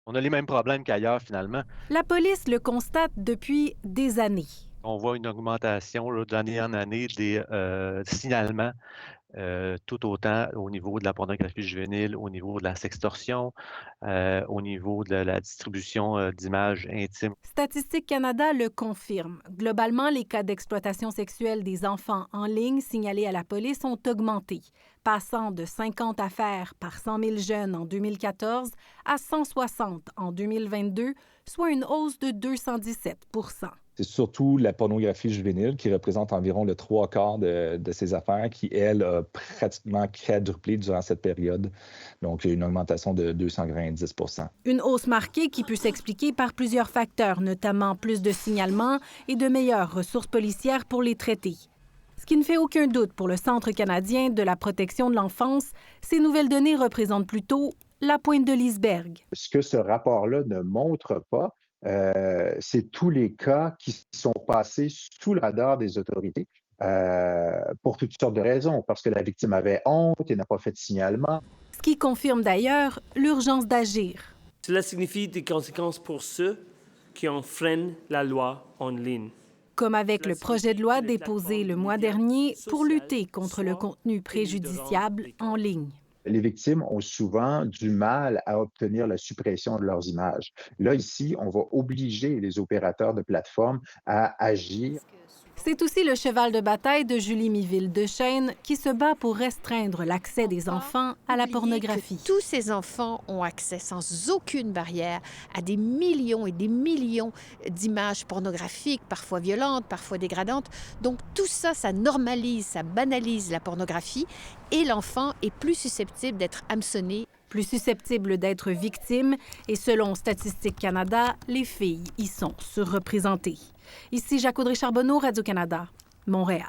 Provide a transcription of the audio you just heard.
On a les mêmes problèmes qu'ailleurs, finalement. La police le constate depuis des années. On voit une augmentation là, d'année en année des signalements, tout autant au niveau de la pornographie juvénile, au niveau de la sextorsion, au niveau de la distribution d'images intimes. Statistique Canada le confirme. Globalement, les cas d'exploitation sexuelle des enfants en ligne signalés à la police ont augmenté, passant de 50 affaires par 100 000 jeunes en 2014 à 160 en 2022, soit une hausse de 217 %. C'est surtout la pornographie juvénile qui représente environ le trois quarts de ces affaires qui, elle, a pratiquement quadruplé durant cette période. Donc, il y a une augmentation de 290 %. Une hausse marquée qui peut s'expliquer par plusieurs facteurs, notamment plus de signalements et de meilleures ressources policières pour les traiter. Ce qui ne fait aucun doute pour le Centre canadien de la protection de l'enfance, ces nouvelles données représentent plutôt la pointe de l'iceberg. Ce que ce rapport-là ne montre pas, c'est tous les cas qui sont passés sous le radar des autorités pour toutes sortes de raisons, parce que la victime avait honte et n'a pas fait de signalement. Ce qui confirme d'ailleurs l'urgence d'agir. Cela signifie des conséquences pour ceux qui enfreignent la loi en ligne. Comme avec le projet de loi déposé le mois dernier pour lutter contre le contenu préjudiciable en ligne. Les victimes ont souvent du mal à obtenir la suppression de leurs images. Là, ici, on va obliger les opérateurs de plateforme à agir. C'est aussi le cheval de bataille de Julie Miville-Dechaine qui se bat pour restreindre l'accès des enfants à la pornographie. Tous ces enfants ont accès sans aucune barrière à des millions et des millions d'images pornographiques, parfois violentes, parfois dégradantes. Donc tout ça, ça normalise, ça banalise la pornographie et l'enfant est plus susceptible d'être hameçonné. Plus susceptibles d'être victimes et selon Statistique Canada, les filles y sont surreprésentées. Ici Jacques Audrey-Charbonneau, Radio-Canada, Montréal.